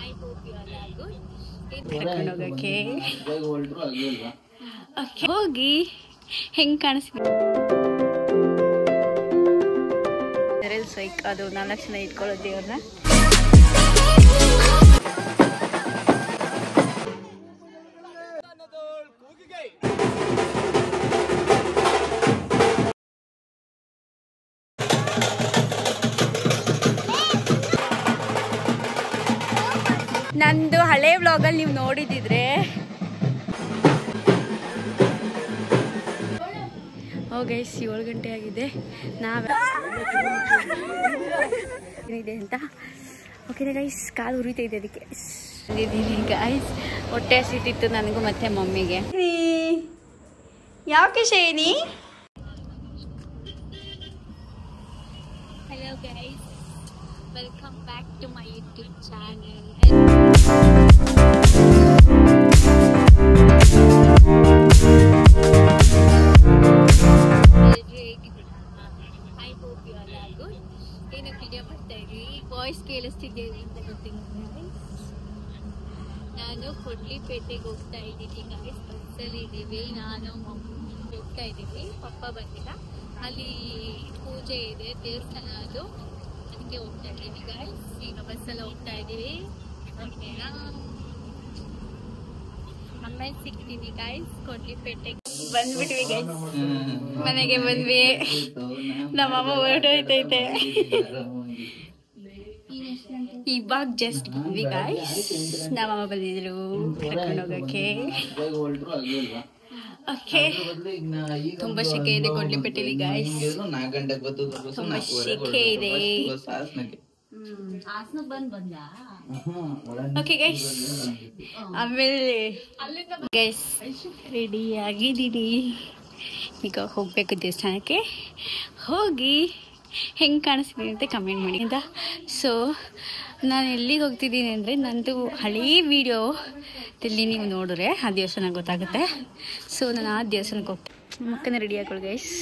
I hope you all are good. ಕರ್ಕೊಂಡು ಹೋಗಕ್ಕೆ ಹೋಗಿ ಹೆಂಗೆ ಕಾಣಿಸ್ಬೇಕು ಸೈಕ್ ಅದು 4 ಜನ ಇಟ್ಕೊಳ್ಳೋದು ದೇವ್ರನ್ನ. ನಂದು ಹಳೆ ವ್ಲಾಗಲ್ಲಿ ನೀವು ನೋಡಿದಿದ್ರೆ ಗೈಸ್ 7 ಗಂಟೆ ಆಗಿದೆ ಏನಿದೆ ಅಂತ. ಓಕೆನಾ ಗೈಸ್, ಕಾಲು ಉರಿತಾ ಇದೆ ಅದಕ್ಕೆ ಗೈಸ್. ಹೊಟ್ಟೆ ಹಸಿತಿತ್ತು ನನಗೂ ಮತ್ತೆ ಮಮ್ಮಿಗೆ. ಯಾಕೆ Shiny? Hello guys, welcome back to my YouTube channel. Voice ಕೇಳಿಸ್ತಿದ್ದೇವೆ ಅಂತ ಗೊತ್ತಿಲ್ಲ. ನಾನು ಕೊಡ್ಲಿಪೇಟೆಗೆ ಹೋಗ್ತಾ ಇದ್ದೀನಿ ಗೈಸ್. ಬಸ್ಸಲ್ಲಿ ಇದ್ದೀವಿ, ನಾನು ಮಮ್ಮಿ ಹೋಗ್ತಾ ಇದ್ದೀವಿ. ಪಪ್ಪ ಬಂದಿಲ್ಲ, ಅಲ್ಲಿ ಪೂಜೆ ಇದೆ, ದೇವಸ್ಥಾನ ಅದು, ಅದಕ್ಕೆ ಹೋಗ್ತಾ ಇದ್ದೀವಿ ಗೈಸ್. ಈಗ ಬಸ್ಸಲ್ಲಿ ಹೋಗ್ತಾ ಇದ್ದೀವಿ. ಓಕೆನಾ, ಆಮೇಲೆ ಸಿಗ್ತೀನಿ ಗೈಸ್. ಕೊಡ್ಲಿಪೇಟೆಗೆ ಬಂದ್ಬಿಟ್ವಿ ಗೈಸ್, ಮನೆಗೆ ಬಂದ್ವಿ. ನಮ್ಮಮ್ಮ ಹೊರಟೋಯ್ತೈತೆ. ಇವಾಗ ಜಸ್ಟ್ ಬಂದ್ವಿ ಗೈಸ್. ನಮ್ಮಮ್ಮ ಬಂದಿದ್ರು ಕರ್ಕೊಂಡು ಹೋಗಕ್ಕೆ. ಓಕೆ, ತುಂಬಾ ಶೆಕೆ ಇದೆ ಕೊಡ್ಲಿಪೇಟೆಲಿ ಗೈಸ್, ತುಂಬಾ ಶೆಕೆ ಇದೆ. ಓಕೆ ಗೈಸ್, ಆಮೇಲೆ ಗೈಸ್ ರೆಡಿ ಆಗಿದ್ದೀನಿ. ಈಗ ಹೋಗ್ಬೇಕು ದೇವಸ್ಥಾನಕ್ಕೆ. ಹೋಗಿ ಹೆಂಗೆ ಕಾಣಿಸ್ತೀನಿ ಅಂತ ಕಮೆಂಟ್ ಮಾಡಿ ಅಂತ. ಸೊ ನಾನು ಎಲ್ಲಿಗೆ ಹೋಗ್ತಿದ್ದೀನಿ ಅಂದರೆ, ನಂದು ಹಳೇ ವಿಡಿಯೋದಲ್ಲಿ ನೀವು ನೋಡಿದ್ರೆ ಆ ದೇವಸ್ಥಾನ ಗೊತ್ತಾಗುತ್ತೆ. ಸೊ ನಾನು ಆ ದೇವಸ್ಥಾನಕ್ಕೆ ಹೋಗ್ತೀನಿ. ಮಕ್ಕನ ರೆಡಿ ಹಾಕೊಳ್ಳಿ ಗೈಸ್.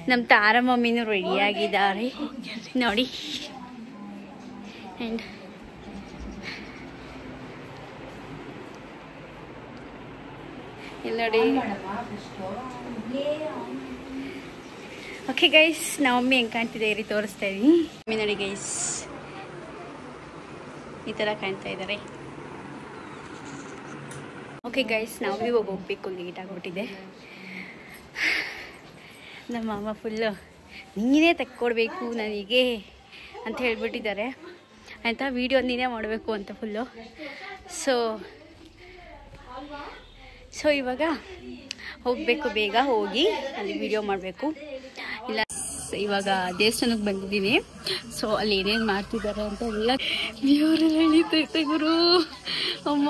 ನಮ್ಮ ತಾರ ಮಮ್ಮಿನೂ ರೆಡಿಯಾಗಿದ್ದಾರೆ ನೋಡಿ. ಆ್ಯಂಡ್ ಇಲ್ಲಿ ನೋಡಿ. ಓಕೆ ಗೈಸ್, ನಮ್ಮ ಮಮ್ಮಿ ಹೆಂಗೆ ಕಾಣ್ತಿದೆ ಇರಿ ತೋರಿಸ್ತಾ ಇದ್ದೀನಿ. ಮಮ್ಮಿ ನೋಡಿ ಗೈಸ್, ಈ ಥರ ಕಾಣ್ತಾ ಇದ್ದಾರೆ. ಓಕೆ ಗೈಸ್, ನಾವು ಇವಾಗ ಹೋಗ್ಬೇಕು, ಲೇಟ್ ಆಗಿಬಿಟ್ಟಿದೆ. ನಮ್ಮ ಅಮ್ಮ ಫುಲ್ಲು ನೀನೇ ತಕ್ಕೊಡ್ಬೇಕು ನನಗೆ ಅಂತ ಹೇಳ್ಬಿಟ್ಟಿದ್ದಾರೆ ಅಂತ. ವೀಡಿಯೋ ನೀನೇ ಮಾಡಬೇಕು ಅಂತ ಫುಲ್ಲು. ಸೊ ಇವಾಗ ಹೋಗಬೇಕು, ಬೇಗ ಹೋಗಿ ಅಲ್ಲಿ ವಿಡಿಯೋ ಮಾಡಬೇಕು. ಇಲ್ಲ, ಇವಾಗ ದೇವಸ್ಥಾನಕ್ಕೆ ಬಂದಿದ್ದೀನಿ. ಸೊ ಅಲ್ಲಿ ಏನೇನು ಮಾಡ್ತಿದ್ದಾರೆ ಅಂತ ಎಲ್ಲ ದೇವರೆಲ್ಲ ಎಳೀತೈತೆ ಗುರು ಅಮ್ಮ.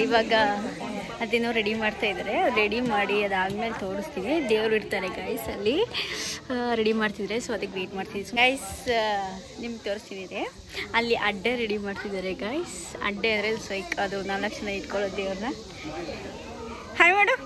ಇವಾಗ ಅದೇನೋ ರೆಡಿ ಮಾಡ್ತಾ ಇದ್ದಾರೆ. ರೆಡಿ ಮಾಡಿ ಅದಾದ್ಮೇಲೆ ತೋರಿಸ್ತೀನಿ. ದೇವ್ರು ಇರ್ತಾರೆ ಗೈಸ್, ಅಲ್ಲಿ ರೆಡಿ ಮಾಡ್ತಿದ್ದಾರೆ. ಸೊ ಅದಕ್ಕೆ ವೇಟ್ ಮಾಡ್ತಿದ್ದೀವಿ ಗೈಸ್. ನಿಮ್ಗೆ ತೋರಿಸ್ತಿದ್ದಾರೆ, ಅಲ್ಲಿ ಅಡ್ಡೆ ರೆಡಿ ಮಾಡ್ತಿದ್ದಾರೆ ಗೈಸ್. ಅಡ್ಡೆ ಅಂದರೆ ಸೈಕ್ ಅದು 4 ಜನ ಇಟ್ಕೊಳ್ಳೋದು ದೇವ್ರನ್ನ. ಹಾಯ್ ಮಾಡು.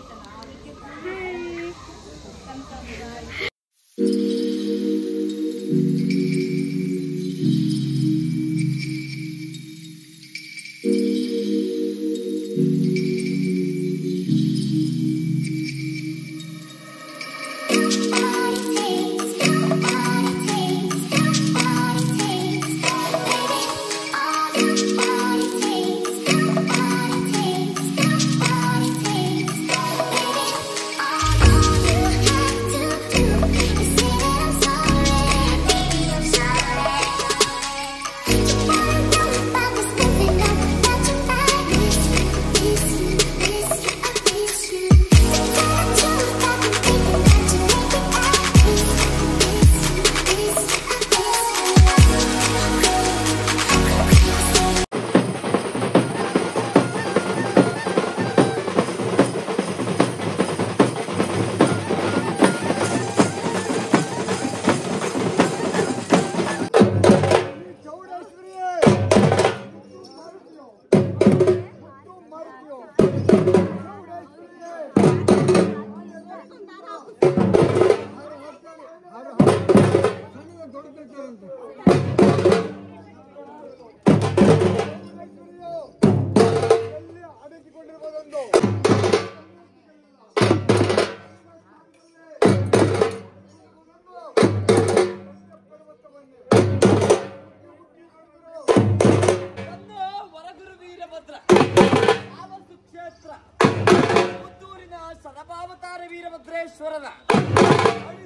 ವೀರಭದ್ರೇಶ್ವರನ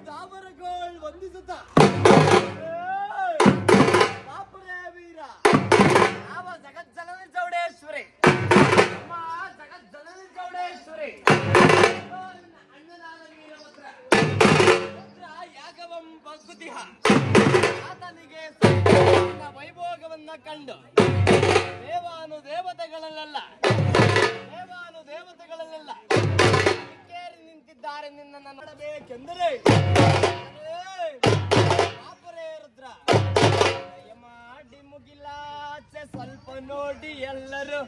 ದಾಮರಗೋಳ್ ವಂದಿಸುತ್ತ ಬಾಪುರೇ ವೀರ ಯಾವ ಜಗಜ್ಜನನಿ ಚೌಡೇಶ್ವರಿ ಅಮ್ಮ ಜಗಜ್ಜನನಿ ಚೌಡೇಶ್ವರಿ ಅಣ್ಣನಾದ ವೀರಭದ್ರ ಯಾಗವಂ ಬಗ್ಗುತಿಹ ಆತನಿಗೆ ವೈಭೋಗವನ್ನ ಕಂಡು ದೇವತೆಗಳಲ್ಲೆಲ್ಲ ಕೇರಿ ನಿಂತಿದ್ದಾರೆ ನಿನ್ನನ್ನು ನೋಡಬೇಕೆಂದರೆ ಬಾಪುರೇ ರುದ್ರ ಮಾಡಿ ಮುಗಿಲಾಚೆ ಸ್ವಲ್ಪ ನೋಡಿ ಎಲ್ಲರೂ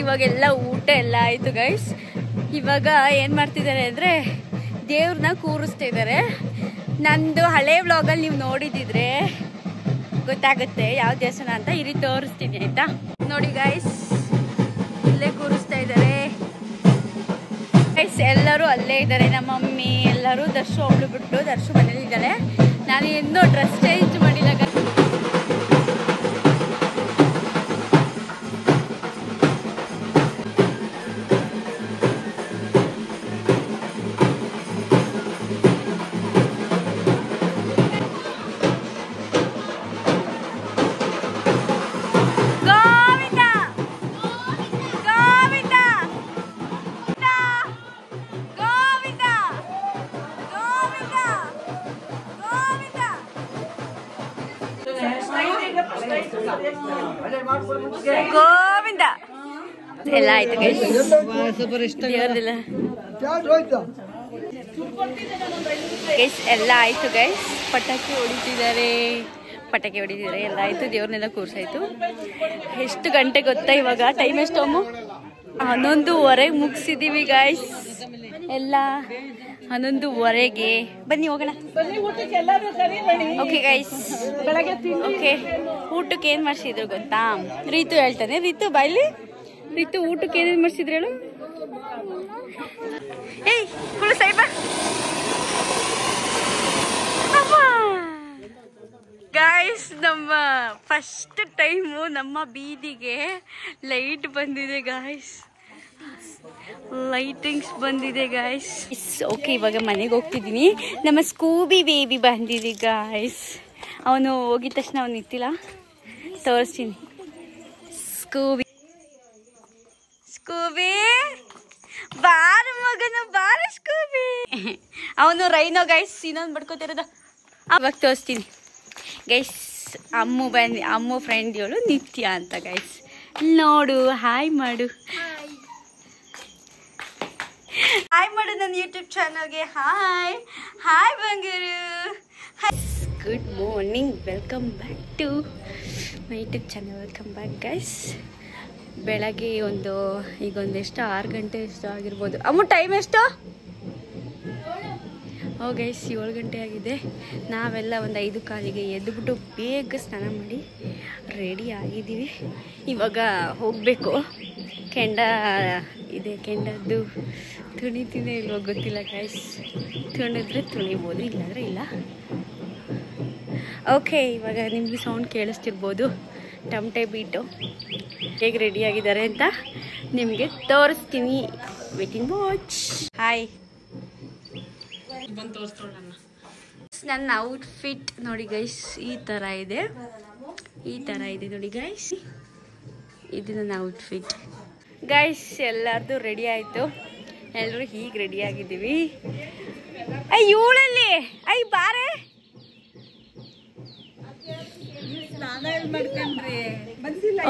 ಇವಾಗೆಲ್ಲ ಊಟ ಎಲ್ಲ ಆಯಿತು ಗೈಸ್. ಇವಾಗ ಏನು ಮಾಡ್ತಿದ್ದಾರೆ ಅಂದರೆ ದೇವ್ರನ್ನ ಕೂರಿಸ್ತಾ ಇದ್ದಾರೆ. ನಂದು ಹಳೆ ವ್ಲಾಗಲ್ಲಿ ನೀವು ನೋಡಿದಿದ್ರೆ ಗೊತ್ತಾಗುತ್ತೆ ಯಾವ ದೇವಸ್ಥಾನ ಅಂತ. ಈ ರೀತಿ ತೋರಿಸ್ತೀನಿ ಆಯಿತಾ. ನೋಡಿ ಗೈಸ್, ಇಲ್ಲೇ ಕೂರಿಸ್ತಾ ಇದ್ದಾರೆ ಗೈಸ್. ಎಲ್ಲರೂ ಅಲ್ಲೇ ಇದ್ದಾರೆ. ನಮ್ಮ ಮಮ್ಮಿ ಎಲ್ಲರೂ ದರ್ಶು ಒಬ್ಳು ಬಿಟ್ಟು ದರ್ಶು ಮನೇಲಿ ಇದ್ದಾಳೆ. ನಾನು ಇನ್ನೂ ಡ್ರೆಸ್ ಚೇಂಜ್ ಮಾಡಿಲ್ಲ ಗೈಸ್. ಗೋವಿಂದ ಎಲ್ಲ ಆಯ್ತು ಗೈಸ್. ದೇವ್ರದೆಲ್ಲ ಗೈಸ್ ಎಲ್ಲ ಆಯ್ತು ಗೈಸ್. ಪಟಾಕಿ ಹೊಡಿತಿದ್ದಾರೆ ಎಲ್ಲ ಆಯ್ತು. ದೇವ್ರನ್ನೆಲ್ಲ ಕೂರ್ಸಾಯ್ತು. ಎಷ್ಟು ಗಂಟೆ ಗೊತ್ತಾ ಇವಾಗ? ಟೈಮ್ ಎಷ್ಟು ಅಮ್ಮ? 11:15 ಮುಗಿಸಿದೀವಿ ಗೈಸ್. ಎಲ್ಲ 11:15 ಬನ್ನಿ ಹೋಗೋಣ. Okay guys, okay. ಊಟಕ್ಕೆ ಏನ್ ಮಾಡ್ಸಿದ್ರು ಗೊತ್ತಾ? ರೀತು ಹೇಳ್ತಾನೆ. ರೀತು ಬಾಯ್ಲಿ. ರೀತು ಊಟಕ್ಕೆ ಏನೇನ್ ಮಾಡ್ಸಿದ್ರು ಹೇಳು. ಏಯ್ ಹುಳು ಸಾಯಿಬ ಗೈಸ್, ನಮ್ಮ ಫಸ್ಟ್ ಟೈಮು ನಮ್ಮ ಬೀದಿಗೆ ಲೈಟ್ ಬಂದಿದೆ ಗೈಸ್. ಲೈಟಿಂಗ್ಸ್ ಬಂದಿದೆ ಗೈಸ್. ಓಕೆ, ಇವಾಗ ಮನೆಗೆ ಹೋಗ್ತಿದ್ದೀನಿ. ನಮ್ಮ ಸ್ಕೂಬಿ ಬೇಬಿ ಬಂದಿದೆ ಗೈಸ್. ಅವನು ಹೋಗಿದ ತಕ್ಷಣ ಅವನು ನಿಂತಿಲ್ಲ, ತೋರಿಸ್ತೀನಿ. ಸ್ಕೂಬಿ ಬಾರ ಮಗನು, ಬಾರ ಸ್ಕೂಬಿ. ಅವನು ರೈನೋ ಗೈಸ್, ಇನ್ನೊಂದು ಬಡ್ಕೋತಿರೋದು. ಅವಾಗ ತೋರಿಸ್ತೀನಿ ಗೈಸ್. ಅಮ್ಮು ಫ್ರೆಂಡ್ ಇವಳು ನಿತ್ಯ ಅಂತ ಗೈಸ್. ನೋಡು, ಹಾಯ್ ಮಾಡು ನನ್ನ ಯೂಟ್ಯೂಬ್ ಚಾನಲ್ಗೆ. ಹಾಯ್ ಬಂಗಾರು. Good morning, welcome back to my YouTube channel. Welcome back guys. ಬೆಳಗ್ಗೆ ಈಗ ಎಷ್ಟು 6 ಗಂಟೆ ಎಷ್ಟು ಆಗಿರ್ಬೋದು. ಅಮ್ಮ ಟೈಮ್ ಎಷ್ಟು? ಓ ಗೈಸ್, 7 ಗಂಟೆ ಆಗಿದೆ. ನಾವೆಲ್ಲ ಒಂದು 5:15 ಎದ್ದುಬಿಟ್ಟು ಬೇಗ ಸ್ನಾನ ಮಾಡಿ ರೆಡಿ ಆಗಿದ್ದೀವಿ. ಇವಾಗ ಹೋಗಬೇಕು. ಕೆಂಡ ಇದೆ, ಕೆಂಡದ್ದು ತುಣಿತೀನಿ ಇಲ್ವೋ ಗೊತ್ತಿಲ್ಲ ಗೈಸ್. ತುಣಿದ್ರೆ ತುಣಿಬೋದು, ಇಲ್ಲಾಂದರೆ ಇಲ್ಲ. ಓಕೆ, ಇವಾಗ ನಿಮಗೆ ಸೌಂಡ್ ಕೇಳಿಸ್ತಿರ್ಬೋದು. ಟಮಟೆ ಬೀಟು ಹೇಗೆ ರೆಡಿ ಆಗಿದ್ದಾರೆ ಅಂತ ನಿಮಗೆ ತೋರಿಸ್ತೀನಿ. Waiting watch. ಹಾಯ್, ನನ್ನ ಔಟ್ಫಿಟ್ ನೋಡಿ ಗೈಸ್. ಈ ಥರ ಇದೆ ನೋಡಿ ಗೈಸ್. ಇದು ನನ್ನ ಔಟ್ಫಿಟ್ ಗೈಸ್. ಎಲ್ಲರದು ರೆಡಿ ಆಯಿತು. ಎಲ್ಲರೂ ಹೀಗೆ ರೆಡಿ ಆಗಿದ್ದೀವಿ. ಇವಳಲ್ಲಿ ಬಾರೆ.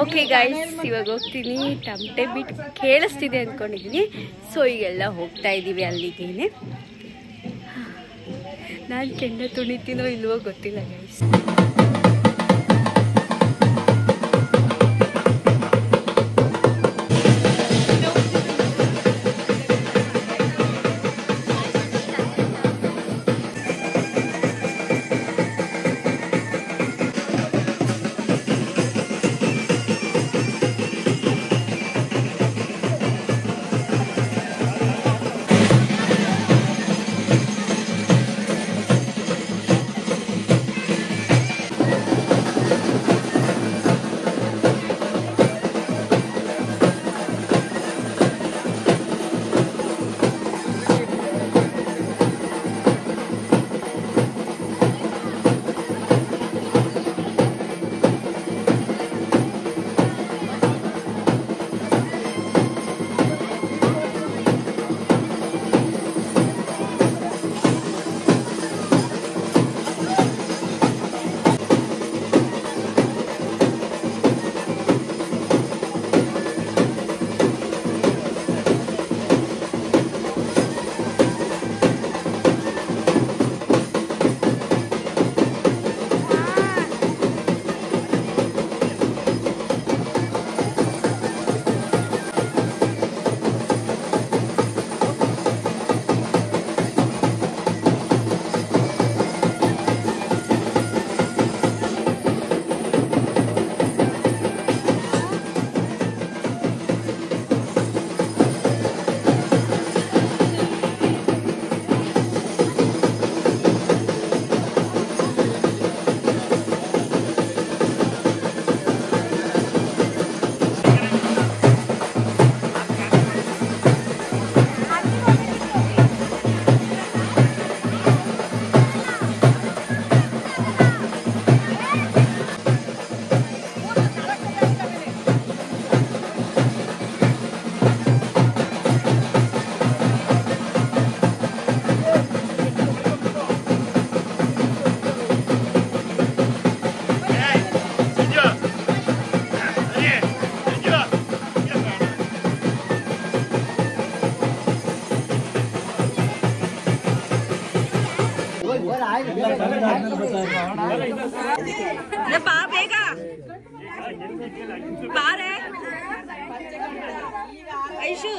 ಓಕೆ ಗೈಸ್, ಇವಾಗ ಹೋಗ್ತೀನಿ. ಟಮಟೆ ಬಿಟ್ ಕೇಳಿಸ್ತಿದೆ ಅಂದ್ಕೊಂಡಿದ್ದೀನಿ. ಸೊ ಈಗೆಲ್ಲ ಹೋಗ್ತಾ ಇದ್ದೀವಿ ಅಲ್ಲಿಗೇನೆ. ನಾನು ಕೆಂಡ ತುಣಿತೀನೋ ಇಲ್ವೋ ಗೊತ್ತಿಲ್ಲ ಗೈಸ್. ಬಾ ಬೇಗ ಬಾರೆ ಐಶು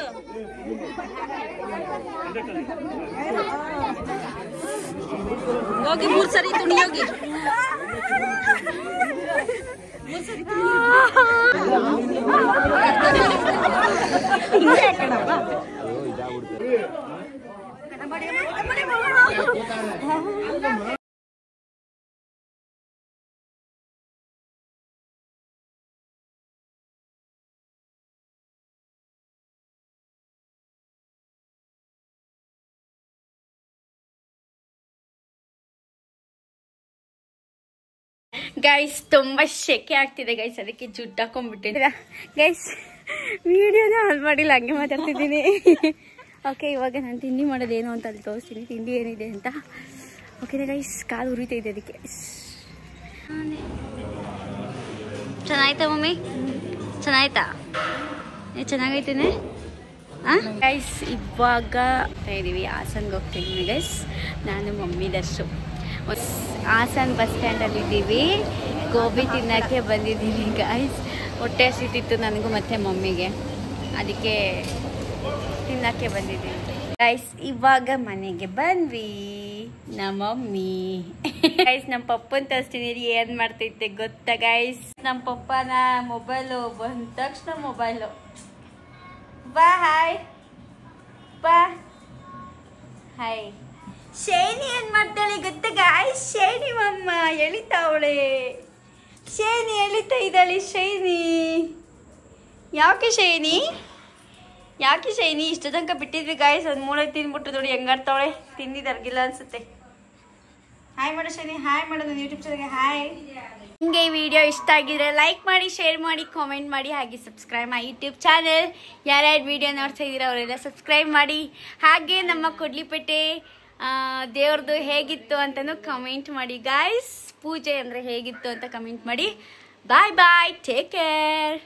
ಹೋಗಿ 3 ಸರಿ ತುಣಿ ಹೋಗಿ ಗೈಸ್ ತುಂಬ ಶೆಕೆ ಆಗ್ತಿದೆ ಗೈಸ್, ಅದಕ್ಕೆ ಜುಟ್ಟು ಹಾಕೊಂಡ್ಬಿಟ್ಟಿದ್ದೀರಾ ಗೈಸ್. ವಿಡಿಯೋನ ಆನ್ ಮಾಡಿಲ್ಲ, ಹಂಗೆ ಮಾತಾಡ್ತಿದ್ದೀನಿ. ಓಕೆ, ಇವಾಗ ನಾನು ತಿಂಡಿ ಮಾಡೋದೇನು ಅಂತ ಅಲ್ಲಿ ತೋರಿಸ್ತೀನಿ, ತಿಂಡಿ ಏನಿದೆ ಅಂತ. ಓಕೆನಾ ಗೈಸ್, ಕಾಲು ಉರಿತಾ ಇದೆ ಅದಕ್ಕೆ. ಚೆನ್ನಾಯ್ತಾ ಮಮ್ಮಿ? ಚೆನ್ನಾಯ್ತಾ? ಚೆನ್ನಾಗೈತೇನೆ ಗೈಸ್. ಇವಾಗ ಇದೀವಿ ಹಾಸನ್ಗೆ ಹೋಗ್ತಿದ್ದೀವಿ ಗೈಸ್, ನಾನು ಮಮ್ಮಿ ದರ್ಶು. ಹಾಸನ್ ಬಸ್ ಸ್ಟ್ಯಾಂಡಲ್ಲಿ ಇದ್ದೀವಿ, ಗೋಬಿ ತಿನ್ನೋಕ್ಕೆ ಬಂದಿದ್ದೀವಿ ಗೈಸ್. ಹೊಟ್ಟೆ ಹಸಿತಿತ್ತು ನನಗೂ ಮತ್ತು ಮಮ್ಮಿಗೆ, ಅದಕ್ಕೆ ತಿನ್ನೋಕ್ಕೆ ಬಂದಿದ್ದೀವಿ ಗೈಸ್. ಇವಾಗ ಮನೆಗೆ ಬಂದ್ವಿ ನಮ್ಮ ಮಮ್ಮಿ ಗೈಸ್. ನಮ್ಮ ಪಪ್ಪನ ತರಿಸ್ತೀನಿ, ಏನು ಮಾಡ್ತೈತೆ ಗೊತ್ತಾ ಗೈಸ್? ನಮ್ಮ ಪಪ್ಪನ ಮೊಬೈಲು ಬಂದ ತಕ್ಷಣ ಮೊಬೈಲು. ಬಾ ಹಾಯ್, ಬಾ ಹಾಯ್. ಶೈನಿ ಏನ್ ಮಾಡ್ತಾಳೆ ಗೊತ್ತಾ ಗಾಯ್ಸ್? ಶೈನಿ ಮಮ್ಮ ಎಳಿತಾವಳೆ, ಶೈನಿ ಎಳಿತಾ ಇದ್ದಾಳೆ. ಶೈನಿ ಯಾಕೆ ಶೈನಿ? ಯಾಕೆ ಶೈನಿ? ಇಷ್ಟು ತನಕ ಬಿಟ್ಟಿದ್ವಿ ಗಾಯ್ಸ್, ಒಂದು 3 ತಿಂದ್ಬಿಟ್ಟು ನೋಡಿ ಹೆಂಗಾಡ್ತಾವಳೆ. ತಿಂದಿದ್ದಾರ್ಗಿಲ್ಲ ಅನ್ಸುತ್ತೆ. ಹಾಯ್ ಮಾಡು ಶೈನಿ, ಹಾಯ್ ಮಾಡು ನನ್ನ ಯೂಟ್ಯೂಬ್ ಚಾನಲ್ಗೆ ಹಾಯ್. ನಿಮಗೆ ಈ ವಿಡಿಯೋ ಇಷ್ಟ ಆಗಿದ್ರೆ ಲೈಕ್ ಮಾಡಿ, ಶೇರ್ ಮಾಡಿ, ಕಾಮೆಂಟ್ ಮಾಡಿ, ಹಾಗೆ ಸಬ್ಸ್ಕ್ರೈಬ್ ಮಾಡಿ ಯೂಟ್ಯೂಬ್ ಚಾನಲ್. ಯಾರ್ಯಾರು ವಿಡಿಯೋ ನೋಡ್ತಾ ಇದ್ದೀರಾ ಅವರೆಲ್ಲ ಸಬ್ಸ್ಕ್ರೈಬ್ ಮಾಡಿ. ಹಾಗೆ ನಮ್ಮ ಕೊಡ್ಲಿಪೇಟೆ ದೇವ್ರದ್ದು ಹೇಗಿತ್ತು ಅಂತಲೂ ಕಮೆಂಟ್ ಮಾಡಿ ಗಾಯ್ಸ್. ಪೂಜೆ ಅಂದರೆ ಹೇಗಿತ್ತು ಅಂತ ಕಮೆಂಟ್ ಮಾಡಿ. ಬಾಯ್ ಬಾಯ್, ಟೇಕ್ ಕೇರ್.